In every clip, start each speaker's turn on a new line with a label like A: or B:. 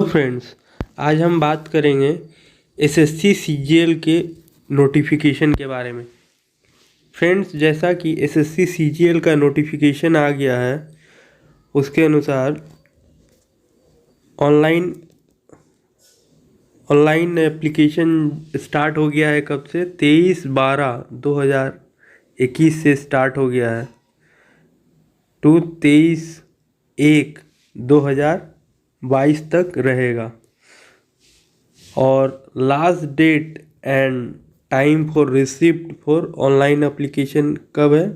A: Friends, आज हम बात करेंगे एसएससी सीजीएल के नोटिफिकेशन के बारे में। फ्रेंड्स, जैसा कि एसएससी सीजीएल का नोटिफिकेशन आ गया है, उसके अनुसार ऑनलाइन एप्लीकेशन स्टार्ट हो गया है। कब से? 23/12/2021 से स्टार्ट हो गया है टू 23/1/2022 तक रहेगा। और last date and time for receipt for online application कब है?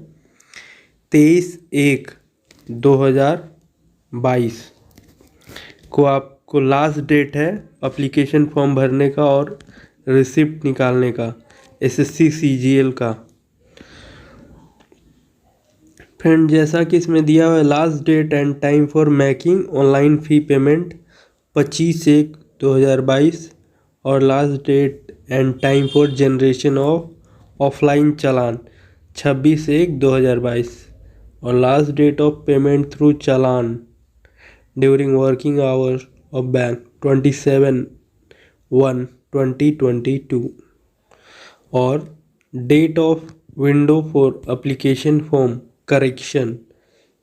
A: 23/1/2022 को आपको लास्ट डेट है एप्लीकेशन फॉर्म भरने का और रिसिप्ट निकालने का एसएससी सीजीएल का। फ्रेंड, जैसा कि इसमें दिया हुआ है, last date and time for making online fee payment 25/1/2022 और last date and time for generation of offline challan 26/1/2022 और last date of payment through challan during working hours of bank 27/1/2022 और date of window for application form correction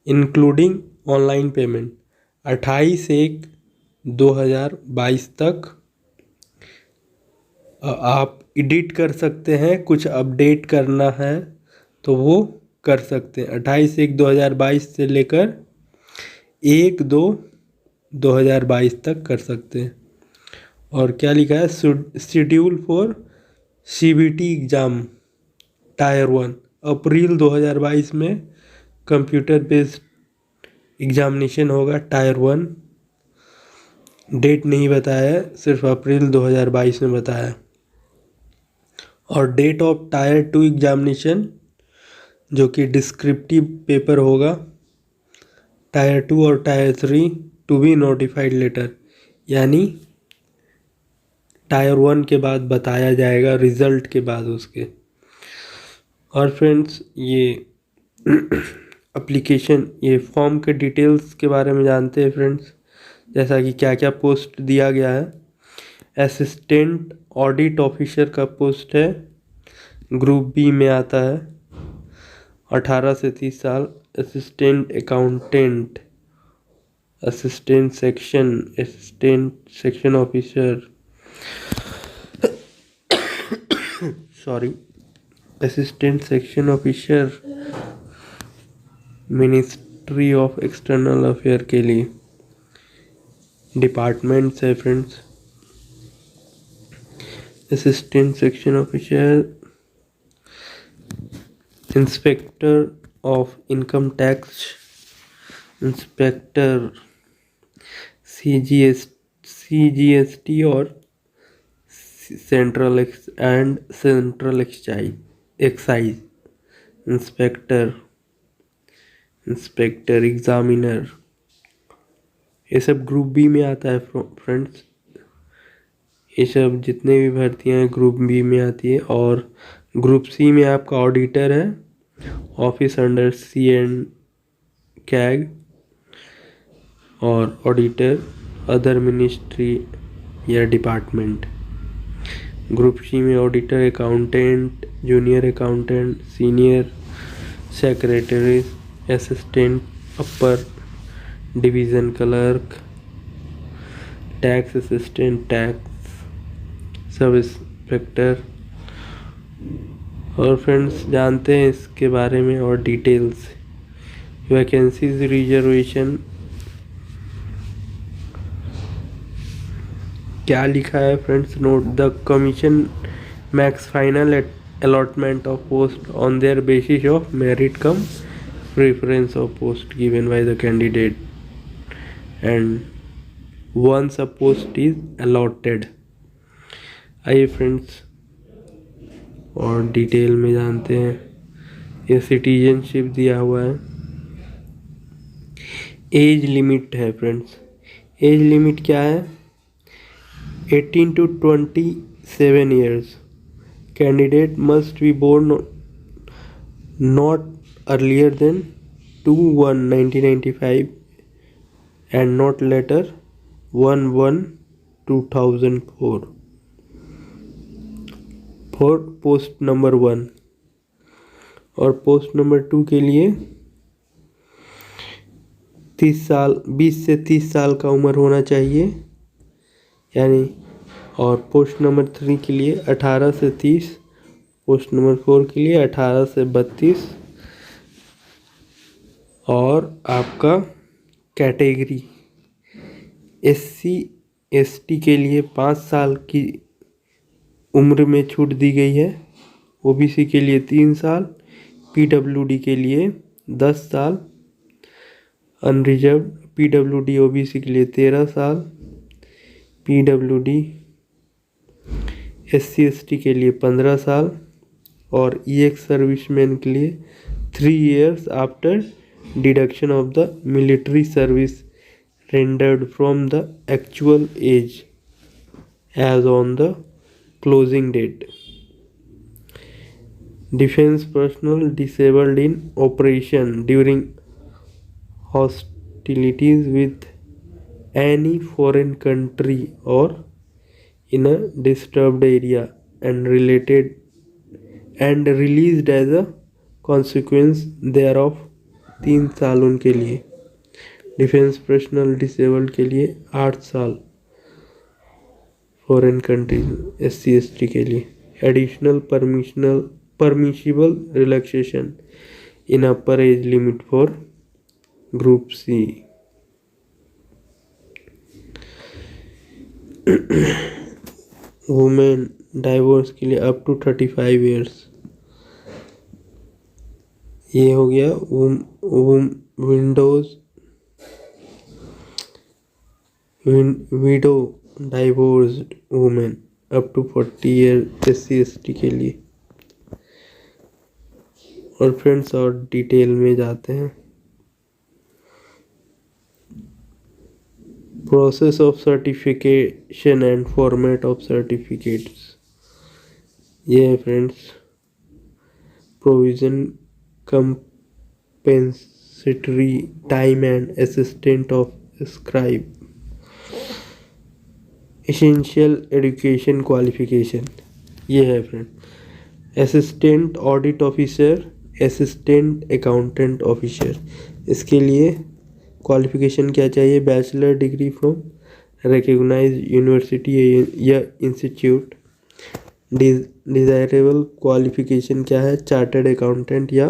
A: including online payment 28/1/2022 तक। आप edit कर सकते हैं, कुछ update करना है तो वो कर सकते हैं। 28/1/2022 से लेकर 1/2/2022 तक कर सकते हैं। और क्या लिखा है? Schedule for CBT exam tyre 1 अप्रैल 2022 में कंप्यूटर बेस्ड एग्जामिनेशन होगा। टायर 1 डेट नहीं बताया है, सिर्फ अप्रैल 2022 में बताया है। और डेट ऑफ टायर 2 एग्जामिनेशन जो कि डिस्क्रिप्टिव पेपर होगा, टायर 2 और tier 3 to be notified later, यानी टायर 1 के बाद बताया जाएगा, रिजल्ट के बाद उसके। और फ्रेंड्स, ये एप्लीकेशन, ये फॉर्म के डिटेल्स के बारे में जानते हैं फ्रेंड्स। जैसा कि क्या क्या पोस्ट दिया गया है। असिस्टेंट ऑडिट ऑफिसर का पोस्ट है, ग्रुप बी में आता है, 18 से 30 साल। Assistant accountant, assistant section officer assistant section officer ministry of external affair के लिए डिपार्टमेंट्स है friends. Assistant section officer, inspector of income tax, inspector CGST और सेंट्रल एक्साइज, इंस्पेक्टर एग्जामिनर, ये सब ग्रुप बी में आता है फ्रेंड्स। ये सब जितने भी भर्तियां हैं ग्रुप बी में आती है। और ग्रुप सी में आपका ऑडिटर है, office under C and CAG, और ऑडिटर अदर मिनिस्ट्री या डिपार्टमेंट। ग्रुप सी में auditor, accountant, junior accountant, senior secretary, assistant upper division clerk, tax assistant, tax sub inspector. और फ्रेंड्स, जानते हैं इसके बारे में और डिटेल्स। वैकेंसीज रिजर्वेशन क्या लिखा है friends? Note the commission max final allotment of post on their basis of merit cum preference of post given by the candidate and once a post is allotted। आइए friends और detail में जानते हैं। ये citizenship दिया हुआ है। Age limit है फ्रेंड्स। एज लिमिट क्या है? 18 to 27 years। Candidate must be born not earlier than 2/1/1995 and not later 11/2004 for post number 1। और पोस्ट नंबर 2 के लिए 20 से 30 साल का उम्र होना चाहिए यानी। और पोस्ट नंबर 3 के लिए 18 से 30, पोस्ट नंबर 4 के लिए 18 से 32। और आपका कैटेगरी SC/ST के लिए 5 साल की उम्र में छूट दी गई है, OBC के लिए 3 साल, PWD के लिए 10 साल, अनरिजर्व PWD OBC के लिए 13 साल, PWD SC/ST के लिए 15 साल और EX सर्विसमैन के लिए 3 years after deduction of the military service rendered from the actual age as on the closing date. Defense personnel disabled in operation during hostilities with any foreign country or in a disturbed area and released as a consequence thereof 3 साल उनके लिए। Defence personnel disabled के लिए 8 साल, foreign countries SC/ST के लिए। Additional permissible relaxation in upper age limit for group C। Women divorce के लिए अप टू 35 ईयर्स। ये हो गया widow divorced women up to 40 year SC/ST के लिए। और फ्रेंड्स और डिटेल में जाते हैं। Process of certification and format of certificates. ये है friends provision compensatory time and assistant of scribe. Essential education qualification ये है friend. Assistant audit officer, assistant accountant officer, इसके लिए क्वालिफिकेशन क्या चाहिए? Bachelor degree from recognised university या institute. Desirable qualification क्या है? चार्टर्ड अकाउंटेंट या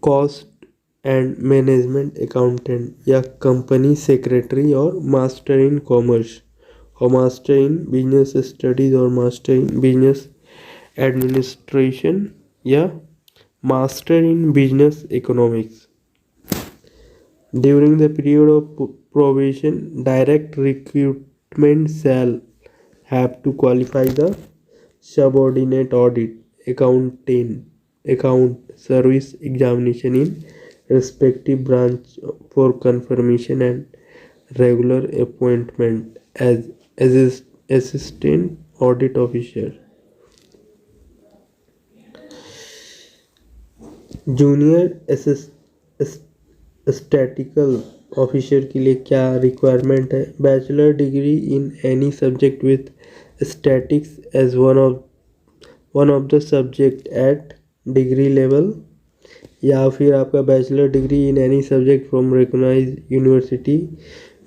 A: कॉस्ट एंड मैनेजमेंट अकाउंटेंट या कंपनी सेक्रेटरी और मास्टर इन कॉमर्स और मास्टर इन बिजनेस स्टडीज और मास्टर इन बिजनेस एडमिनिस्ट्रेशन या master in business economics. During the period of probation direct recruitment shall have to qualify the subordinate audit account service examination in respective branch for confirmation and regular appointment as assistant audit officer. Junior statical officer के लिए क्या requirement है? Bachelor degree in any subject with statics as one of the subject at degree level, या फिर आपका bachelor degree in any subject from recognised university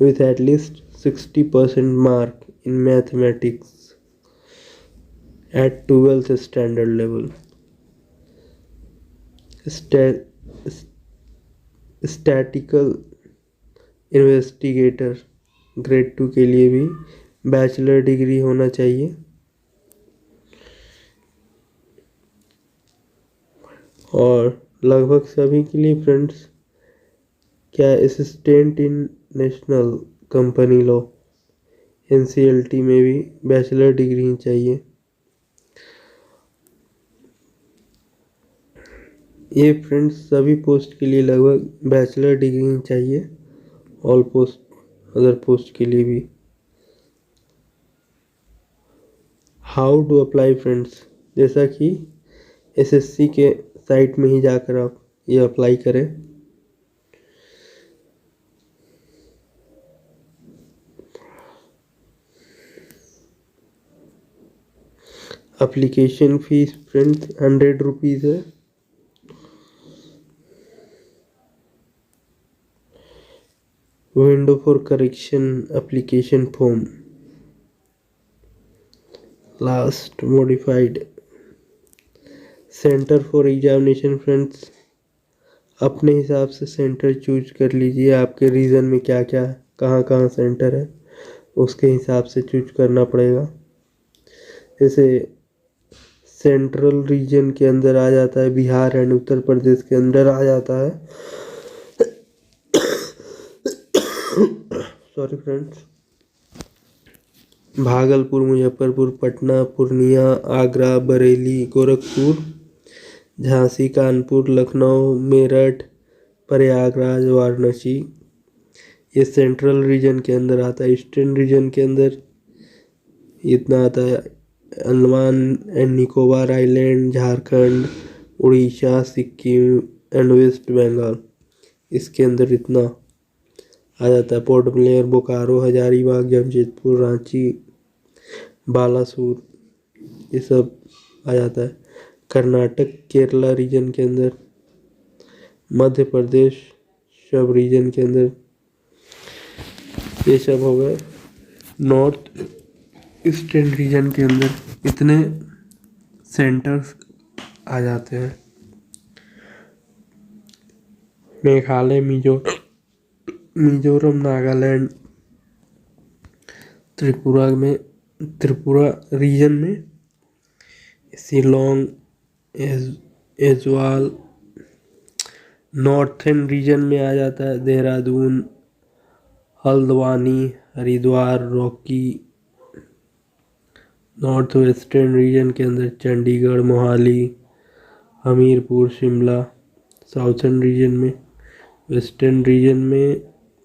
A: with at least 60% mark in mathematics at 12th standard level. Statical investigator grade 2 के लिए भी bachelor degree होना चाहिए। और लगभग सभी के लिए फ्रेंड्स क्या assistant in national company law NCLT में भी बैचलर डिग्री ही चाहिए। ये फ्रेंड्स सभी पोस्ट के लिए लगभग बैचलर डिग्री ही चाहिए। ऑल पोस्ट अदर पोस्ट के लिए भी। हाउ टू अप्लाई फ्रेंड्स, जैसा कि SSC के साइट में ही जाकर आप ये अप्लाई करें। एप्लीकेशन फीस फ्रेंड्स 100 रुपीज़ है। Window for correction application form last modified. Centre for examination friends अपने हिसाब से सेंटर चूज कर लीजिए, आपके रीजन में क्या क्या कहाँ कहाँ सेंटर है उसके हिसाब से चूज करना पड़ेगा। जैसे सेंट्रल रीजन के अंदर आ जाता है बिहार एंड उत्तर प्रदेश के अंदर आ जाता है। सॉरी फ्रेंड्स, भागलपुर, मुजफ्फरपुर, पटना, पूर्णिया, आगरा, बरेली, गोरखपुर, झांसी, कानपुर, लखनऊ, मेरठ, प्रयागराज, वाराणसी, ये सेंट्रल रीजन के अंदर आता है। ईस्टर्न रीजन के अंदर इतना आता है Andaman and Nicobar island, Jharkhand, Orissa, Sikkim and West Bengal, इसके अंदर इतना आ जाता है। पोर्ट ब्लेयर, बोकारो, हजारीबाग, जमशेदपुर, रांची, बालासुर, ये सब आ जाता है। कर्नाटक, केरला रीजन के अंदर, मध्य प्रदेश सब रीजन के अंदर, ये सब हो गए। नॉर्थ ईस्टर्न रीजन के अंदर इतने सेंटर्स आ जाते हैं। मेघालय, मिजोरम, नागालैंड, त्रिपुरा रीजन में, शिलोंग, एजवाल, नॉर्थर्न रीजन में आ जाता है Dehradun, Haldwani, Haridwar, Rocky. North western region के अंदर चंडीगढ़, मोहाली, हमीरपुर, शिमला। साउथर्न रीजन में, वेस्टर्न रीजन में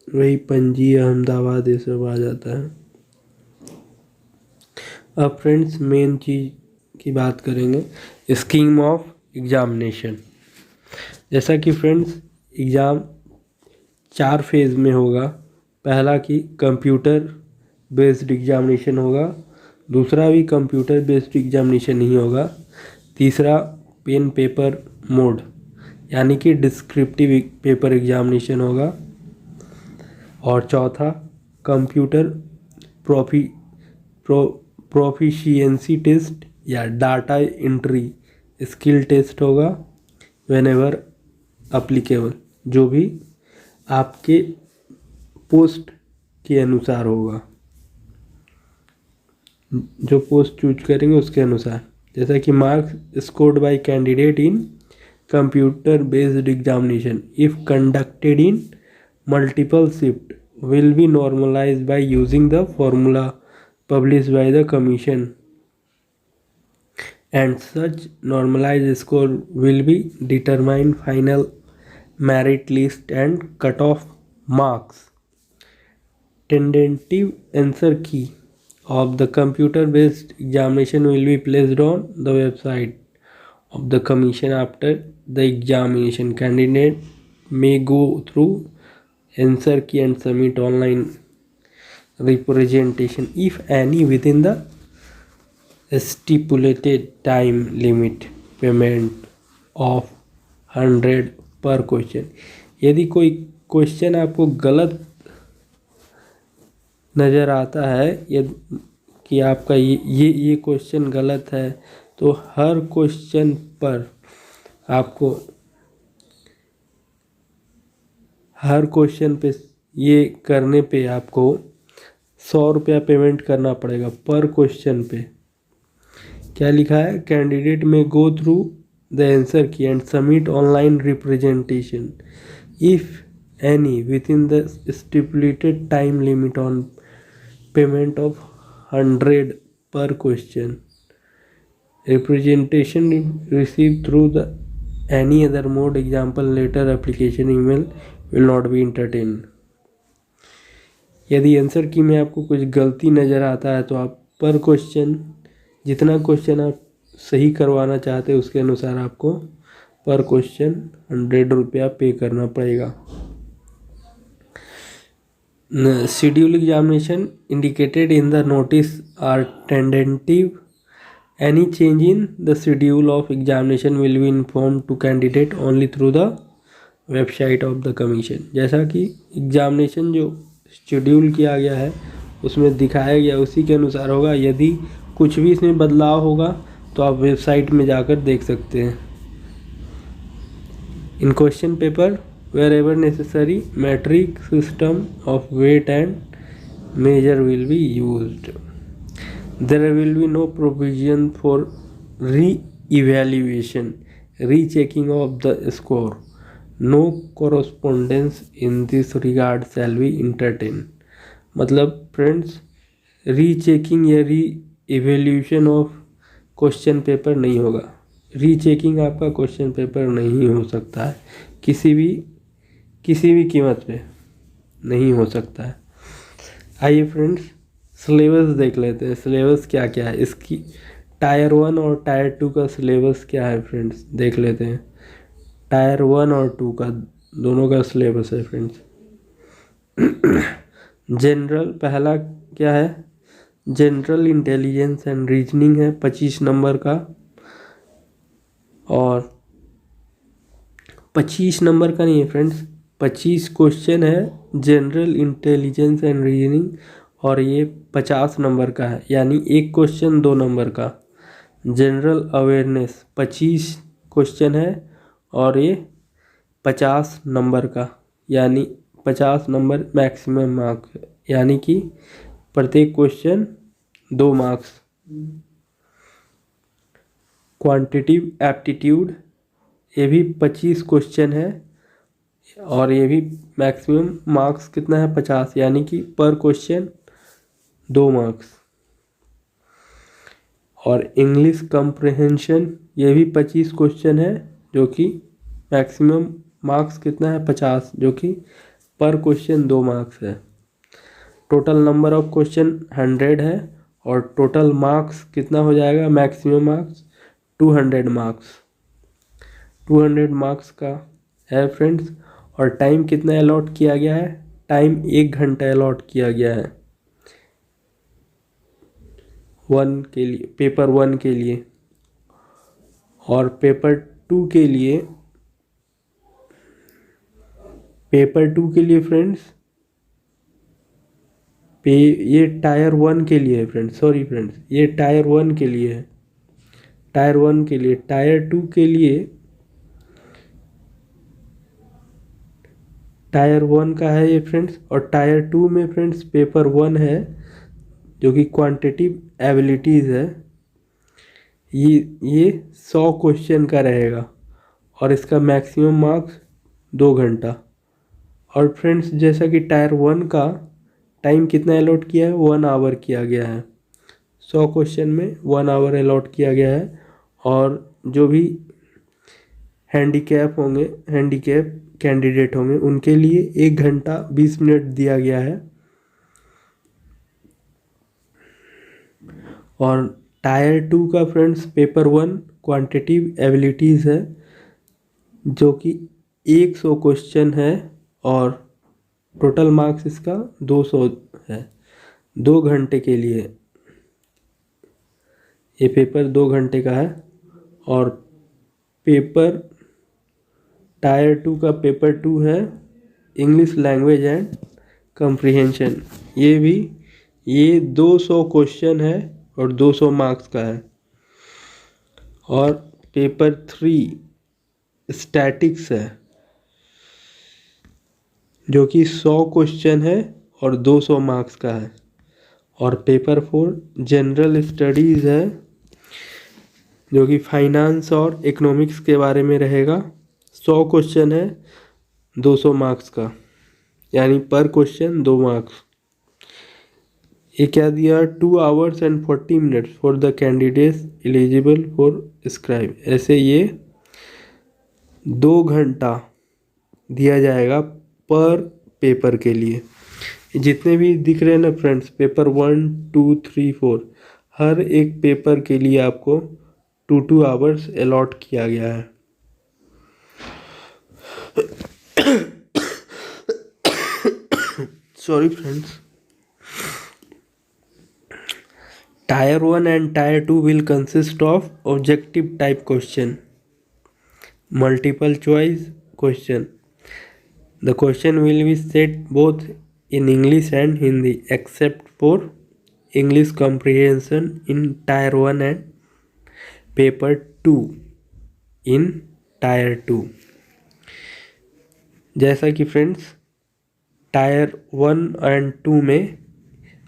A: वही पणजी, अहमदाबाद, ये सब आ जाता है। अब फ्रेंड्स मेन चीज़ की बात करेंगे, स्कीम ऑफ एग्जामिनेशन। जैसा कि फ्रेंड्स एग्ज़ाम 4 फेज़ में होगा। पहला कि कंप्यूटर बेस्ड एग्जामिनेशन होगा, दूसरा भी कंप्यूटर बेस्ड एग्जामिनेशन ही होगा, तीसरा पेन पेपर मोड यानी कि डिस्क्रिप्टिव पेपर एग्जामिनेशन होगा, और चौथा कंप्यूटर प्रोफिशिएंसी टेस्ट या डाटा एंट्री स्किल टेस्ट होगा, व्हेनेवर एप्लीकेबल, जो भी आपके पोस्ट के अनुसार होगा, जो पोस्ट चूज करेंगे उसके अनुसार। जैसा कि marks scored by candidate in computer based examination if conducted in multiple shift will be normalized by using the formula published by the commission, and such normalized score will be determined final merit list and cutoff marks. Tentative answer key of the computer based examination will be placed on the website of the commission after the examination. Candidate may go through answer key and submit online representation if any within the stipulated time limit. Payment of 100 per question. यदि कोई question आपको गलत नज़र आता है, यदि कि आपका ये क्वेश्चन गलत है, तो हर क्वेश्चन पर आपको हर क्वेश्चन पे ये करने पे आपको 100 रुपया पेमेंट करना पड़ेगा पर क्वेश्चन पे। क्या लिखा है, candidate may go through the answer key and submit online representation if any within the stipulated time limit on payment of 100 per question. Representation received through the any other mode example letter application email will not be entertained। यदि answer key में आपको कुछ गलती नज़र आता है तो आप पर क्वेश्चन, जितना क्वेश्चन आप सही करवाना चाहते हैं उसके अनुसार आपको पर क्वेश्चन 100 रुपया पे करना पड़ेगा। Schedule examination indicated in the notice are tentative any change in the schedule of examination will be inform to candidate only through the website of the commission. जैसा कि एग्जामिनेशन जो शेड्यूल किया गया है उसमें दिखाया गया उसी के अनुसार होगा। यदि कुछ भी इसमें बदलाव होगा तो आप वेबसाइट में जाकर देख सकते हैं। In question paper wherever necessary metric system of weight and measure will be used. There will be no provision for re-evaluation, rechecking of the score. No correspondence in this regard shall be entertained. मतलब friends rechecking या री evaluation of question paper नहीं होगा। Rechecking आपका question paper नहीं हो सकता है, किसी भी कीमत पे नहीं हो सकता है। आइए फ्रेंड्स सिलेबस देख लेते हैं। सिलेबस क्या क्या है इसकी, टायर 1 और टायर 2 का सिलेबस क्या है फ्रेंड्स देख लेते हैं। टायर 1 और 2 का दोनों का सिलेबस है फ्रेंड्स। जनरल पहला क्या है, जनरल इंटेलिजेंस एंड रीजनिंग है 25 नंबर का, और 25 नंबर का नहीं है फ्रेंड्स, 25 क्वेश्चन है जनरल इंटेलिजेंस एंड रीजनिंग, और ये 50 नंबर का है, यानी एक क्वेश्चन 2 नंबर का। जनरल अवेयरनेस 25 क्वेश्चन है और ये 50 नंबर का, यानी 50 नंबर मैक्सिमम मार्क्स, यानी कि प्रत्येक क्वेश्चन 2 मार्क्स। क्वांटिटिव एप्टीट्यूड ये भी 25 क्वेश्चन है और ये भी मैक्सिमम मार्क्स कितना है 50, यानी कि पर क्वेश्चन 2 मार्क्स। और इंग्लिश कंप्रहेंशन ये भी 25 क्वेश्चन है जो कि मैक्सिमम मार्क्स कितना है 50, जो कि पर क्वेश्चन 2 मार्क्स है। टोटल नंबर ऑफ क्वेश्चन 100 है और टोटल मार्क्स कितना हो जाएगा, मैक्सिमम मार्क्स 200 मार्क्स। 200 मार्क्स का है फ्रेंड्स। और टाइम कितना अलॉट किया गया है, टाइम 1 घंटा अलॉट किया गया है पेपर 1 के लिए। और पेपर 2 के लिए फ्रेंड्स ये टायर 1 के लिए है फ्रेंड्स, सॉरी फ्रेंड्स, ये टायर 1 के लिए है। टायर 1 के लिए, टायर 2 के लिए टायर 1 का है ये फ्रेंड्स। और टायर 2 में फ्रेंड्स पेपर 1 है जो कि क्वांटिटिव एबिलिटीज़ है। ये 100 क्वेश्चन का रहेगा और इसका मैक्सिमम मार्क्स 2 घंटा। और फ्रेंड्स जैसा कि टायर 1 का टाइम कितना अलॉट किया है, 1 आवर किया गया है। 100 क्वेश्चन में 1 आवर अलॉट किया गया है। और जो भी हैंडीकैप कैंडिडेट होंगे उनके लिए 1 घंटा 20 मिनट दिया गया है। और टायर 2 का फ्रेंड्स पेपर 1 क्वांटिटिव एबिलिटीज़ है जो कि 100 क्वेश्चन है और टोटल मार्क्स इसका 200 है। 2 घंटे के लिए ये पेपर 2 घंटे का है। और पेपर टायर 2 का पेपर 2 है इंग्लिश लैंग्वेज एंड कंप्रीहेंशन। ये 200 क्वेश्चन है और 200 मार्क्स का है। और पेपर 3 स्टैटिक्स है जो कि 100 क्वेश्चन है और 200 मार्क्स का है। और पेपर 4 जनरल स्टडीज़ है जो कि फाइनेंस और इकोनॉमिक्स के बारे में रहेगा। 100 क्वेश्चन है 200 मार्क्स का, यानी पर क्वेश्चन 2 मार्क्स। ये क्या दिया, 2 hours and 40 minutes for the candidates eligible for scribe. ऐसे ये 2 घंटा दिया जाएगा पर पेपर के लिए। जितने भी दिख रहे हैं ना फ्रेंड्स, पेपर 1, 2, 3, 4, हर एक पेपर के लिए आपको 2 आवर्स अलॉट किया गया है। Sorry friends. Tier 1 and Tier 2 will consist of objective type question, multiple choice question. The question will be set both in English and Hindi except for English comprehension in Tier 1 and paper 2 in Tier 2. जैसा कि friends tyre 1 and 2 में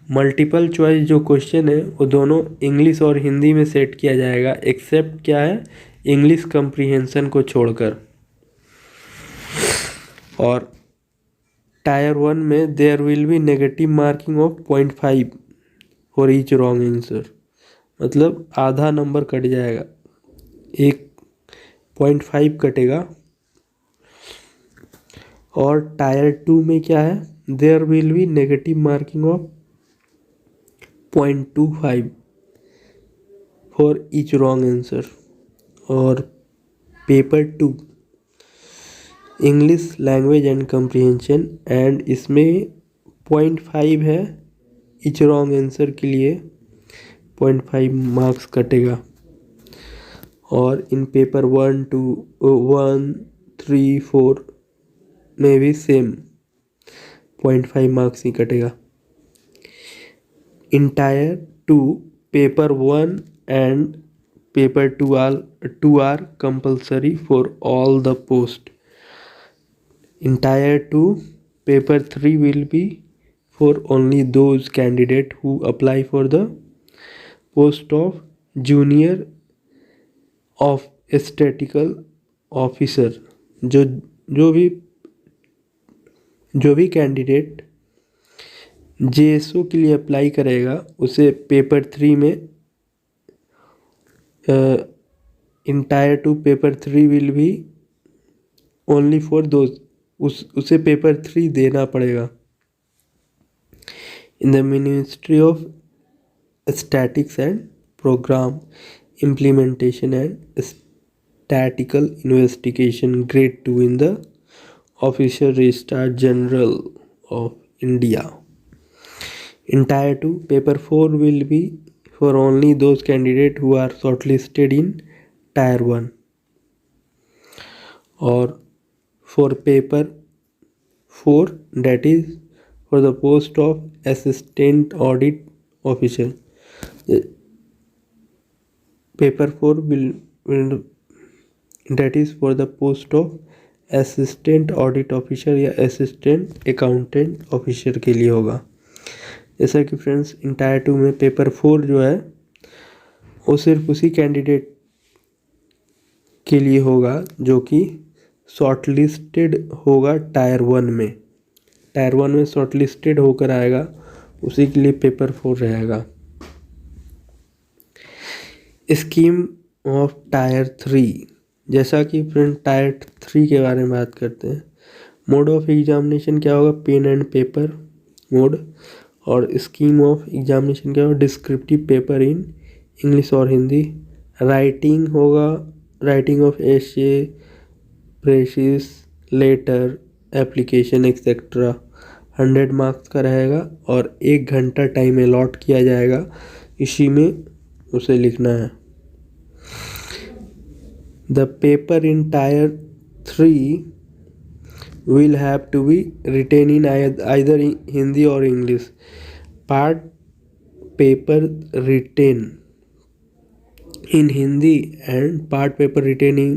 A: multiple choice जो question है वो दोनों English और हिंदी में set किया जाएगा, एक्सेप्ट क्या है, इंग्लिश कम्प्रीहेंशन को छोड़कर। और टायर 1 में there will be negative marking of 0.5 for each wrong answer, मतलब आधा नंबर कट जाएगा, 1.5 कटेगा। और टायर 2 में क्या है, there will be negative marking of 0.25 for each wrong answer. और paper 2 English language and comprehension, and इसमें 0.5 है, ईच रॉन्ग आंसर के लिए 0.5 मार्क्स कटेगा। और इन पेपर 1, 2, 1, 3, 4 में भी सेम 0.5 मार्क्स ही कटेगा। In tier 2 paper 1 and paper 2 are compulsory for all the post. In tier 2 paper 3 will be for only those candidate who apply for the post of junior of statistical officer। जो भी candidate JSO के लिए apply करेगा उसे paper 3 में in tier 2 paper 3 will be only for those, उसे paper 3 देना पड़ेगा। In the ministry of statistics and programme implementation and statistical investigation grade 2 in the official registrar general of India. In Tier 2, paper 4 will be for only those candidates who are shortlisted in Tier 1. और for paper 4, that is for the post of assistant audit officer. Paper 4 will that is for the post of assistant audit officer या assistant accountant officer के लिए होगा। जैसा कि friends इन tier 2 में paper 4 जो है वो सिर्फ उसी कैंडिडेट के लिए होगा जो कि शॉर्टलिस्टेड होगा टायर 1 में। टायर 1 में शॉर्टलिस्टेड होकर आएगा, उसी के लिए पेपर 4 रहेगा। स्कीम ऑफ टायर 3, जैसा कि फ्रेंड टायर 3 के बारे में बात करते हैं। मोड ऑफ एग्जामिनेशन क्या होगा, पेन एंड पेपर मोड। और स्कीम ऑफ एग्जामिनेशन क्या होगा, डिस्क्रिप्टिव पेपर इन इंग्लिश और हिंदी। राइटिंग होगा, writing of essay, precis, letter, application etcetera 100 marks का रहेगा और 1 घंटा टाइम अलॉट किया जाएगा, इसी में उसे लिखना है। The paper in tyre 3 will have to be written in either Hindi or English. Part paper written in Hindi and part paper written in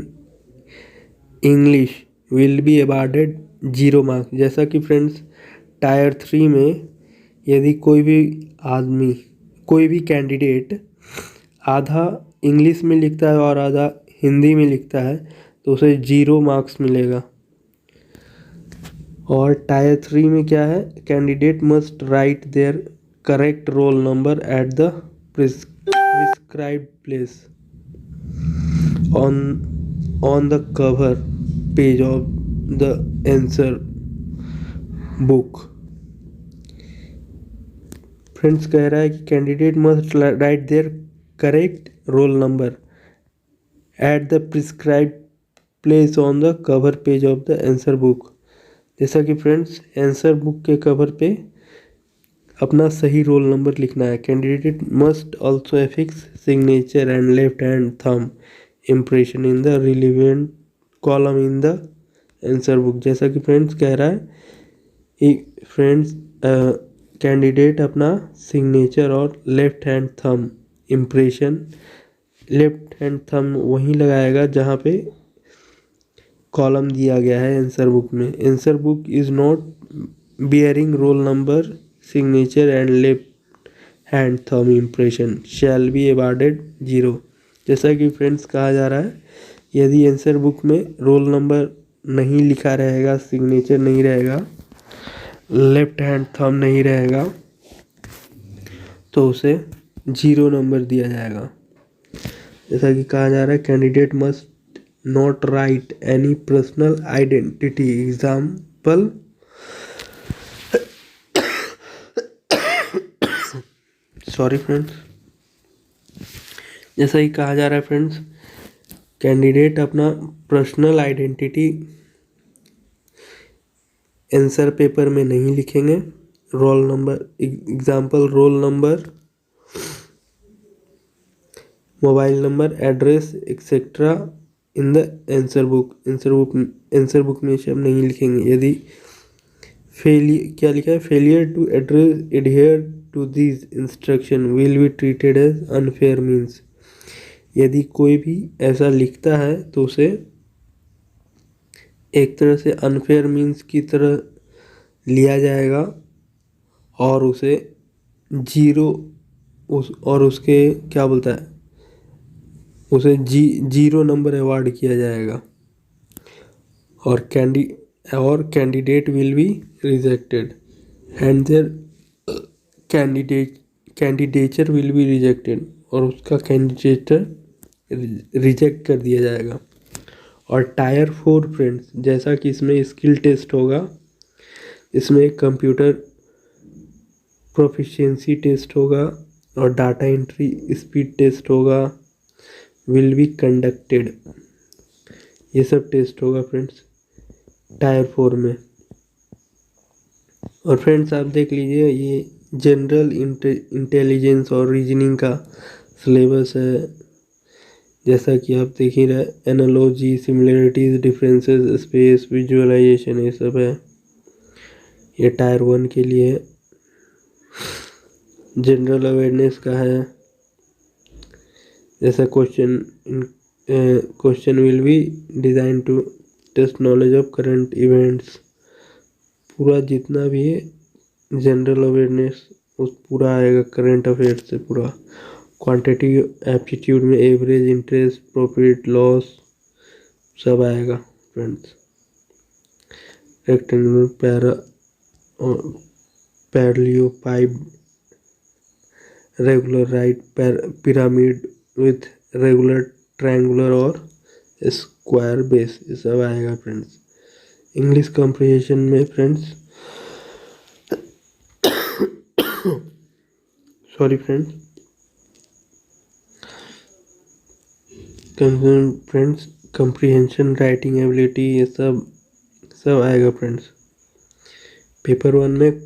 A: English will be awarded 0 marks। जैसा कि friends tyre 3 में यदि कोई भी आदमी, कोई भी candidate आधा इंग्लिश में लिखता है और आधा हिंदी में लिखता है तो उसे 0 मार्क्स मिलेगा। और टायर 3 में क्या है, candidate must write their correct roll number at the prescribed place on the cover page of the answer book. Friends कह रहा है कि candidate must write their correct roll number at the prescribed place on the cover page of the answer book. जैसा कि friends answer book के cover पे अपना सही रोल नंबर लिखना है। Candidate must also affix signature and left hand thumb impression in the relevant column in the answer book. जैसा कि फ्रेंड्स कह रहा है फ्रेंड्स, कैंडिडेट अपना सिग्नेचर और left hand thumb impression, left hand thumb वहीं लगाएगा जहाँ पे कॉलम दिया गया है आंसर बुक में। Answer book is not bearing roll number signature and left hand thumb impression shall be awarded 0। जैसा कि फ्रेंड्स कहा जा रहा है, यदि आंसर बुक में रोल नंबर नहीं लिखा रहेगा, सिग्नेचर नहीं रहेगा, लेफ्ट हैंड थंब नहीं रहेगा, तो उसे 0 नंबर दिया जाएगा। जैसा कि कहा जा रहा है, candidate must not write any personal identity example sorry friends. जैसा ही कहा जा रहा है फ्रेंड्स, कैंडिडेट अपना पर्सनल आइडेंटिटी आंसर पेपर में नहीं लिखेंगे। Roll number example roll number, mobile number, address etcetera in the answer book. Answer book में सब नहीं लिखेंगे। यदि क्या लिखा है, failure to address adhere to this instruction will be treated as unfair means. यदि कोई भी ऐसा लिखता है तो उसे एक तरह से अनफेयर मीन्स की तरह लिया जाएगा और उसे 0 और उसके क्या बोलता है, उसे 0 नंबर अवार्ड किया जाएगा और candidate will be rejected and their candidature will be rejected, और उसका कैंडिडेचर रिजेक्ट कर दिया जाएगा। और टायर 4 फ्रेंड्स, जैसा कि इसमें स्किल टेस्ट होगा, इसमें कंप्यूटर प्रोफिशिएंसी टेस्ट होगा और डाटा एंट्री स्पीड टेस्ट होगा, विल बी कंडक्टेड। ये सब टेस्ट होगा फ्रेंड्स टायर 4 में। और फ्रेंड्स आप देख लीजिए, ये जनरल इंटेलिजेंस और रीजनिंग का सिलेबस है। जैसा कि आप देख ही रहे, analogy, similarities, differences, space, visualisation, ये सब है। ये टायर 1 के लिए है। जनरल अवेयरनेस का है, जैसा question will be design to test knowledge of current events. पूरा जितना भी है जनरल अवेयरनेस उस पूरा आएगा, करंट अफेयर्स से पूरा। क्वांटिटेटिव एप्टीट्यूड में एवरेज, इंटरेस्ट, प्रॉफिट, लॉस सब आएगा friends. Rectangular, parallel pipe, regular right, pyramid with regular, triangular और स्क्वायर बेस, ये सब आएगा फ्रेंड्स। इंग्लिश कॉम्प्रिहेंशन में friends sorry friends, comprehension, writing ability, ये सब आएगा फ्रेंड्स। पेपर 1 में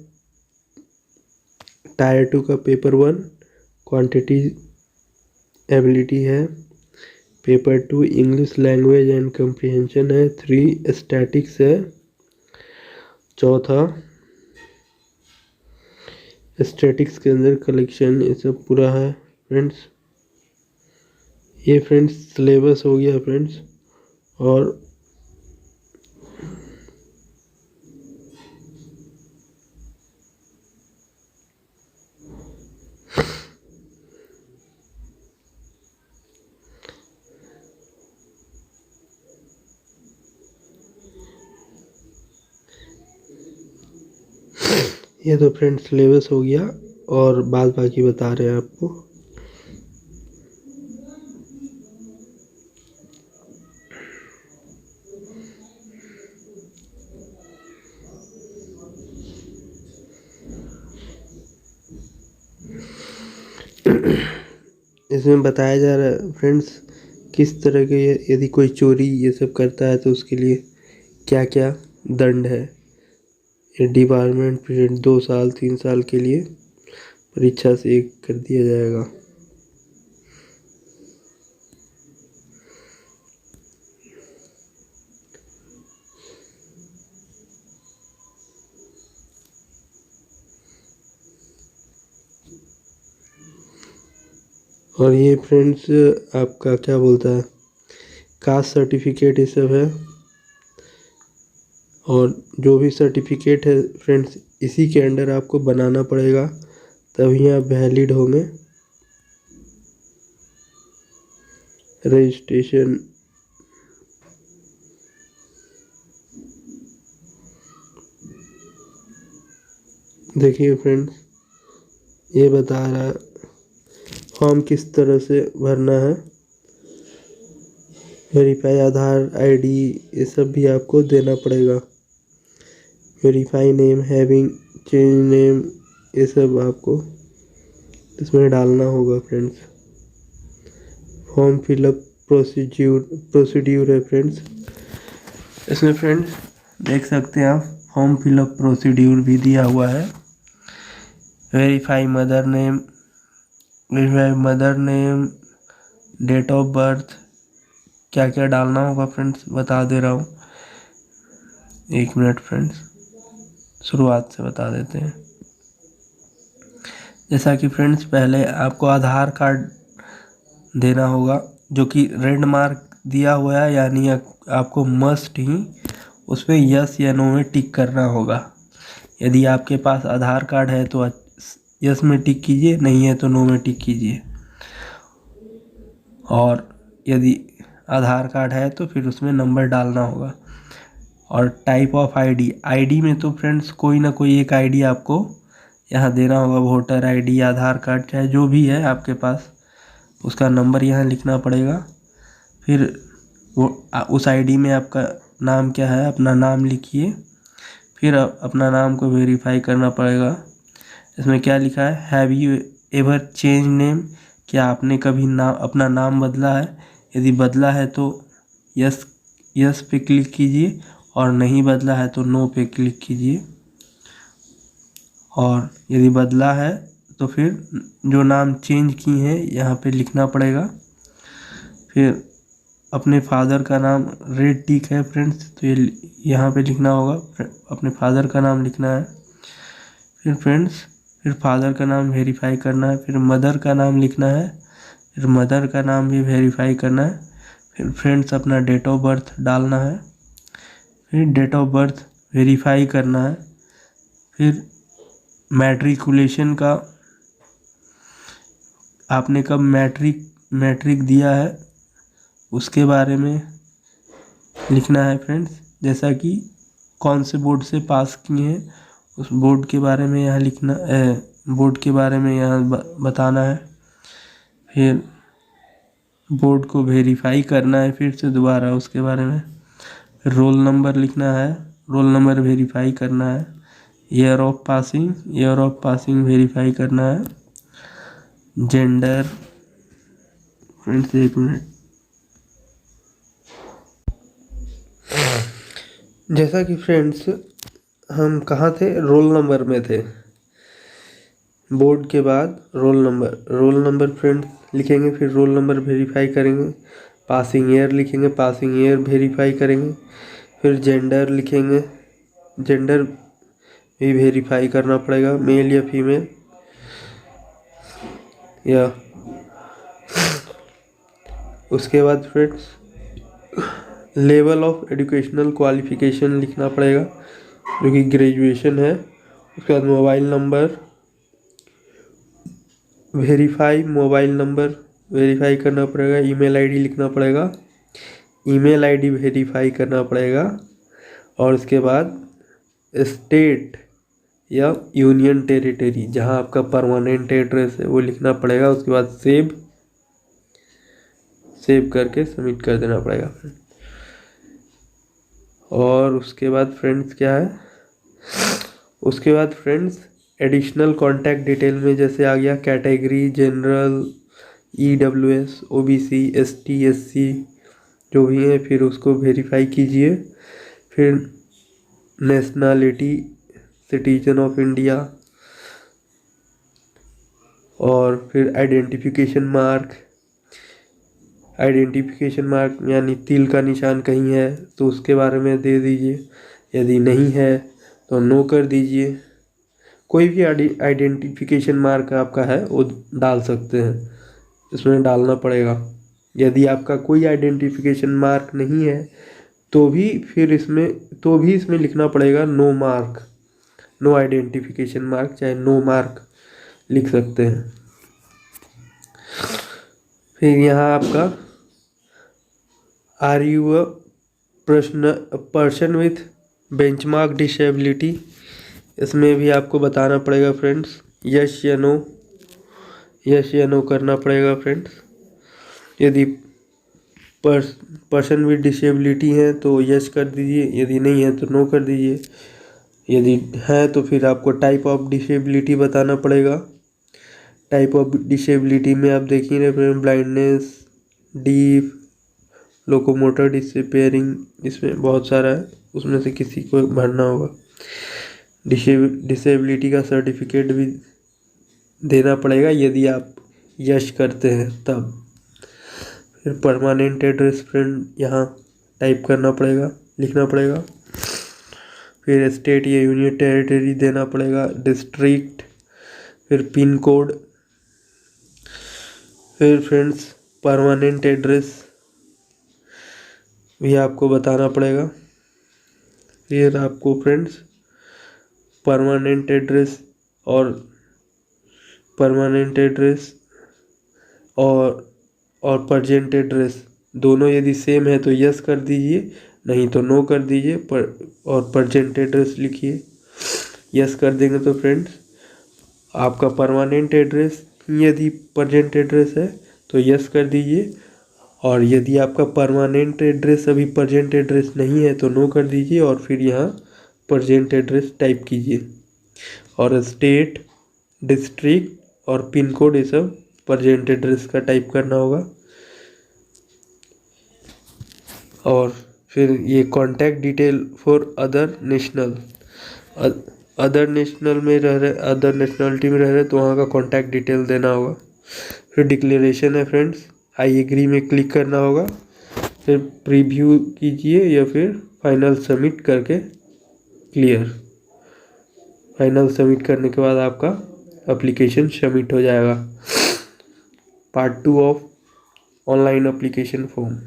A: टायर 2 का पेपर 1 क्वांटिटी एबिलिटी है। Paper 2 English language and comprehension है। 3 स्टैटिक्स है। चौथा स्टैटिक्स के अंदर कलेक्शन, ये सब पूरा है फ्रेंड्स। ये फ्रेंड्स सिलेबस हो गया फ्रेंड्स। और ये तो फ्रेंड्स सिलेबस हो गया और बाद बाकी बता रहे हैं आपको। इसमें बताया जा रहा है फ्रेंड्स किस तरह के, यदि कोई चोरी ये सब करता है तो उसके लिए क्या क्या दंड है। ये डिपार्टमेंट पीरियड 2 साल 3 साल के लिए परीक्षा से 1 कर दिया जाएगा। और ये फ्रेंड्स आपका क्या बोलता है, कास्ट सर्टिफिकेट ये सब है। और जो भी सर्टिफिकेट है फ्रेंड्स इसी के अंडर आपको बनाना पड़ेगा, तभी आप वैलिड होंगे। रजिस्ट्रेशन देखिए फ्रेंड्स, ये बता रहा है फॉर्म किस तरह से भरना है। वेरीफाई आधार आईडी ये सब भी आपको देना पड़ेगा। Verify name, having change name, ये सब आपको इसमें डालना होगा फ्रेंड्स। फॉर्म फिलअप प्रोसीड्यूर है फ्रेंड्स, इसमें फ्रेंड्स देख सकते हैं आप फॉर्म फिलअप प्रोसीड्यूर भी दिया हुआ है। Verify mother name, date of birth, क्या क्या डालना होगा फ्रेंड्स बता दे रहा हूँ। 1 मिनट फ्रेंड्स, शुरुआत से बता देते हैं। जैसा कि फ्रेंड्स पहले आपको आधार कार्ड देना होगा, जो कि रेड मार्क दिया हुआ है, यानी आपको मस्ट ही उस पर यस या नो में टिक करना होगा। यदि आपके पास आधार कार्ड है तो यस में टिक कीजिए, नहीं है तो नो में टिक कीजिए। और यदि आधार कार्ड है तो फिर उसमें नंबर डालना होगा। और टाइप ऑफ आईडी में तो फ्रेंड्स कोई ना कोई एक आईडी आपको यहाँ देना होगा। वोटर आईडी, आधार कार्ड, चाहे जो भी है आपके पास, उसका नंबर यहाँ लिखना पड़ेगा। फिर वो उस आईडी में आपका नाम क्या है, अपना नाम लिखिए। फिर अपना नाम को वेरीफाई करना पड़ेगा। इसमें क्या लिखा है, have you ever change name, क्या आपने कभी अपना नाम बदला है। यदि बदला है तो यस पे क्लिक कीजिए, और नहीं बदला है तो नो पे क्लिक कीजिए। और यदि बदला है तो फिर जो नाम चेंज की है यहाँ पे लिखना पड़ेगा। फिर अपने फादर का नाम, रेड टिक है फ्रेंड्स तो ये यहाँ पे लिखना होगा, अपने फादर का नाम लिखना है। फिर फादर का नाम वेरीफाई करना है। फिर मदर का नाम लिखना है, फिर मदर का नाम भी वेरीफाई करना है। फिर फ्रेंड्स अपना डेट ऑफ बर्थ डालना है। फिर डेट ऑफ बर्थ वेरीफाई करना है। फिर मैट्रिकुलेशन का, आपने कब मैट्रिक दिया है उसके बारे में लिखना है फ्रेंड्स। जैसा कि कौन से बोर्ड से पास किए हैं उस बोर्ड के बारे में यहाँ लिखना, बोर्ड के बारे में यहाँ बताना है। फिर बोर्ड को वेरीफाई करना है फिर से दोबारा उसके बारे में। फिर रोल नंबर लिखना है, रोल नंबर वेरीफाई करना है। ईयर ऑफ पासिंग वेरीफाई करना है। जेंडर, फ्रेंड्स 1 मिनट, जैसा कि फ्रेंड्स हम कहाँ थे, रोल नंबर में थे। बोर्ड के बाद रोल नंबर फ्रेंड्स लिखेंगे, फिर रोल नंबर वेरीफाई करेंगे। पासिंग ईयर लिखेंगे, पासिंग ईयर वेरीफाई करेंगे। फिर जेंडर लिखेंगे, जेंडर भी वेरीफाई करना पड़ेगा, मेल या फीमेल। या उसके बाद friends level of educational qualification लिखना पड़ेगा, जो कि ग्रेजुएशन है। उसके बाद मोबाइल नंबर वेरीफाई करना पड़ेगा। ईमेल आईडी लिखना पड़ेगा, ईमेल आईडी वेरीफाई करना पड़ेगा। और उसके बाद स्टेट या यूनियन टेरिटरी, जहां आपका परमानेंट एड्रेस है वो लिखना पड़ेगा। उसके बाद सेव करके सबमिट कर देना पड़ेगा। और उसके बाद फ्रेंड्स क्या है, उसके बाद फ्रेंड्स एडिशनल कॉन्टैक्ट डिटेल में जैसे आ गया category, general, EWS, OBC, ST, SC जो भी है, फिर उसको वेरीफाई कीजिए। फिर नेशनलिटी, सिटीजन ऑफ इंडिया, और फिर आइडेंटिफिकेशन मार्क यानी तिल का निशान कहीं है तो उसके बारे में दे दीजिए, यदि नहीं है तो नो कर दीजिए। कोई भी आइडेंटिफिकेशन मार्क आपका है वो डाल सकते हैं, इसमें डालना पड़ेगा। यदि आपका कोई आइडेंटिफिकेशन मार्क नहीं है तो भी इसमें लिखना पड़ेगा no mark, no identification mark, चाहे नो मार्क लिख सकते हैं। फिर यहाँ आपका are you a person with benchmark disability, इसमें भी आपको बताना पड़ेगा फ्रेंड्स, यस या नो करना पड़ेगा फ्रेंड्स। यदि पर्सन विथ डिसेबिलिटी है तो यस कर दीजिए, यदि नहीं है तो नो कर दीजिए। यदि है तो फिर आपको टाइप ऑफ डिसेबिलिटी बताना पड़ेगा। टाइप ऑफ डिसेबिलिटी में आप देख ही रहे फ्रेंड, ब्लाइंडनेस, डीफ, लोकोमोटर डिसेम्पेयरिंग, इसमें बहुत सारा है, उसमें से किसी को भरना होगा। डिसेबिलिटी का सर्टिफिकेट भी देना पड़ेगा यदि आप यश करते हैं तब। फिर परमानेंट एड्रेस फ्रेंड यहाँ टाइप करना पड़ेगा, लिखना पड़ेगा। फिर स्टेट या यूनियन टेरिटरी देना पड़ेगा, डिस्ट्रिक्ट, फिर पिन कोड। फिर फ्रेंड्स परमानेंट एड्रेस भी आपको बताना पड़ेगा। फिर आपको फ्रेंड्स परमानेंट एड्रेस और प्रजेंट एड्रेस दोनों यदि सेम है तो यस कर दीजिए, नहीं तो नो कर दीजिए। और प्रजेंट एड्रेस लिखिए, यस कर देंगे तो फ्रेंड्स आपका परमानेंट एड्रेस यदि प्रजेंट एड्रेस है तो यस कर दीजिए, और यदि आपका परमानेंट एड्रेस अभी प्रजेंट एड्रेस नहीं है तो नो कर दीजिए, और फिर यहाँ प्रजेंट एड्रेस टाइप कीजिए। और स्टेट, डिस्ट्रिक्ट और पिन कोड ये सब प्रजेंट एड्रेस का टाइप करना होगा। और फिर ये contact detail for other nationality में रह रहे तो वहाँ का कॉन्टैक्ट डिटेल देना होगा। फिर डिक्लेरेशन है फ्रेंड्स, आई एग्री में क्लिक करना होगा, फिर प्रीव्यू कीजिए या फिर फाइनल सबमिट करके क्लियर। फाइनल सबमिट करने के बाद आपका एप्लीकेशन सबमिट हो जाएगा। Part 2 of online application form.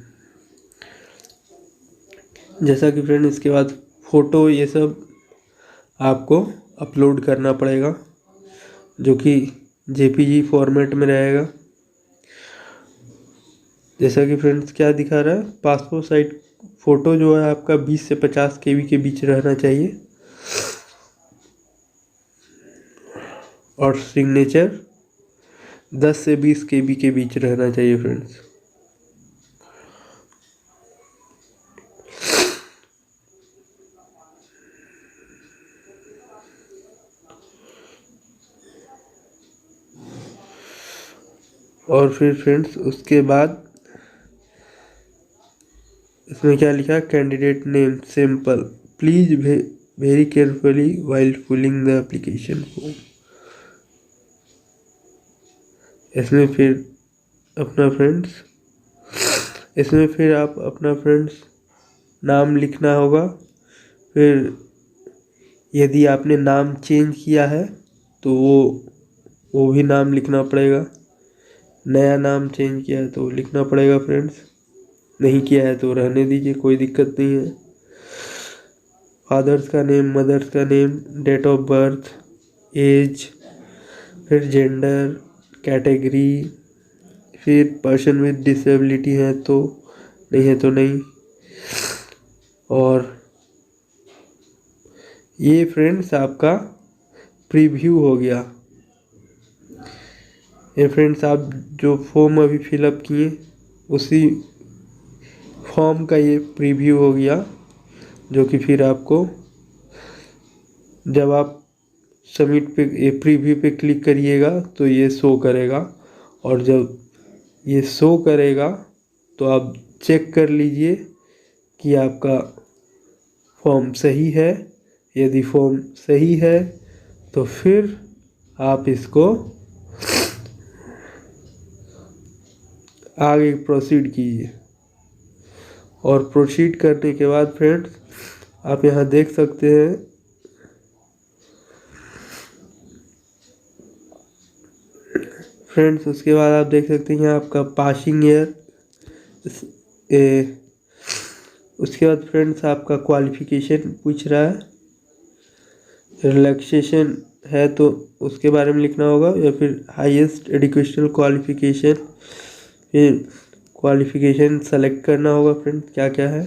A: जैसा कि फ्रेंड इसके बाद फ़ोटो ये सब आपको अपलोड करना पड़ेगा, जो कि जेपीजी फॉर्मेट में रहेगा। जैसा कि फ्रेंड्स क्या दिखा रहा है, पासपोर्ट साइज फ़ोटो जो है आपका 20 से 50 KB के बीच रहना चाहिए, और सिग्नेचर 10 से 20 KB के बीच रहना चाहिए फ्रेंड्स। और फिर फ्रेंड्स उसके बाद इसमें क्या लिखा है, candidate name simple, please very carefully while filling the application form. इसमें फिर आप अपना फ्रेंड्स नाम लिखना होगा। फिर यदि आपने नाम चेंज किया है तो वो भी नाम लिखना पड़ेगा। नया नाम चेंज किया है तो लिखना पड़ेगा फ्रेंड्स, नहीं किया है तो रहने दीजिए, कोई दिक्कत नहीं है। फादर्स का नेम, मदर्स का name, date of birth, age, फिर जेंडर, कैटेगरी, फिर पर्सन विद डिसेबिलिटी है तो नहीं है तो नहीं। और ये फ्रेंड्स आपका प्रीव्यू हो गया। ये फ्रेंड्स आप जो फॉर्म अभी फिलअप किए उसी फॉर्म का ये प्रीव्यू हो गया, जो कि फिर आपको जब आप सबमिट पे प्रीव्यू पे क्लिक करिएगा तो ये शो करेगा, और जब ये शो करेगा तो आप चेक कर लीजिए कि आपका फॉर्म सही है। यदि फॉर्म सही है तो फिर आप इसको आगे प्रोसीड कीजिए। और प्रोसीड करने के बाद फ्रेंड्स आप यहाँ देख सकते हैं फ्रेंड्स, उसके बाद आप देख सकते हैं यहाँ आपका पासिंग ईयर, उसके बाद फ्रेंड्स आपका क्वालिफिकेशन पूछ रहा है, रिलैक्सेशन है तो उसके बारे में लिखना होगा, या फिर हाईएस्ट एजुकेशनल क्वालिफिकेशन, फिर क्वालिफिकेशन सेलेक्ट करना होगा फ्रेंड्स क्या क्या है।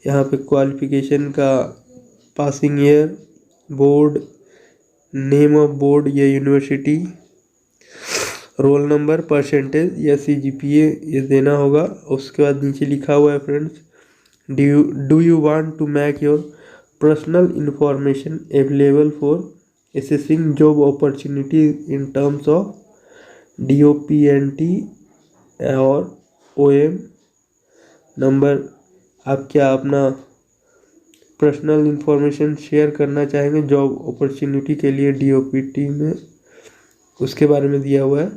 A: यहाँ पे क्वालिफिकेशन का passing year, board, name of board या यूनिवर्सिटी, रोल नंबर, परसेंटेज या CGPA ये देना होगा। उसके बाद नीचे लिखा हुआ है friends, do you want to make your personal information available for assessing job opportunity in terms of DOPNT और OM नंबर। आप क्या अपना पर्सनल इंफॉर्मेशन शेयर करना चाहेंगे जॉब अपॉर्चुनिटी के लिए DOPT में, उसके बारे में दिया हुआ है।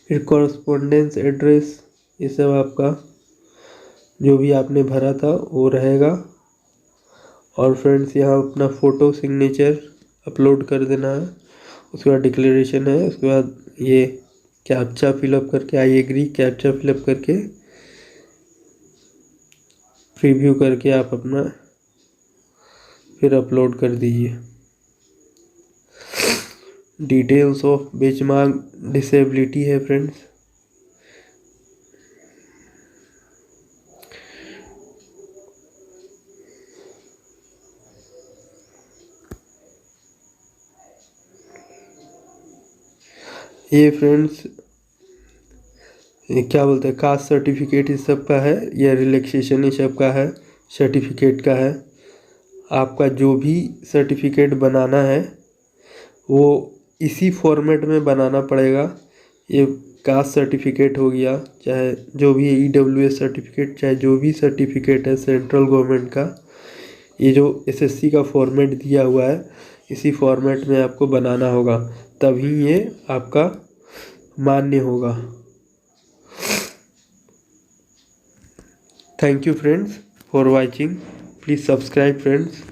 A: फिर कॉरस्पॉन्डेंस एड्रेस, ये सब आपका जो भी आपने भरा था वो रहेगा। और फ्रेंड्स यहाँ अपना फ़ोटो सिग्नेचर अपलोड कर देना है। उसके बाद डिक्लेरेशन है, उसके बाद ये कैप्चा फिलअप करके, आई एग्री कैप्चा फिलअप करके प्रीव्यू करके आप अपना फिर अपलोड कर दीजिए। डिटेल्स ऑफ बेंचमार्क डिसेबिलिटी है फ्रेंड्स, ये फ्रेंड्स क्या बोलते हैं, कास्ट सर्टिफिकेट इस सब का है, या रिलैक्सेशन इस सब का है, सर्टिफिकेट का है। आपका जो भी सर्टिफिकेट बनाना है वो इसी फॉर्मेट में बनाना पड़ेगा। ये कास्ट सर्टिफिकेट हो गया, चाहे जो भी EWS सर्टिफिकेट, चाहे जो भी सर्टिफिकेट है सेंट्रल गवर्नमेंट का, ये जो SSC का फॉर्मेट दिया हुआ है इसी फॉर्मेट में आपको बनाना होगा, तभी ये आपका मान्य होगा। Thank you friends for watching, please subscribe friends.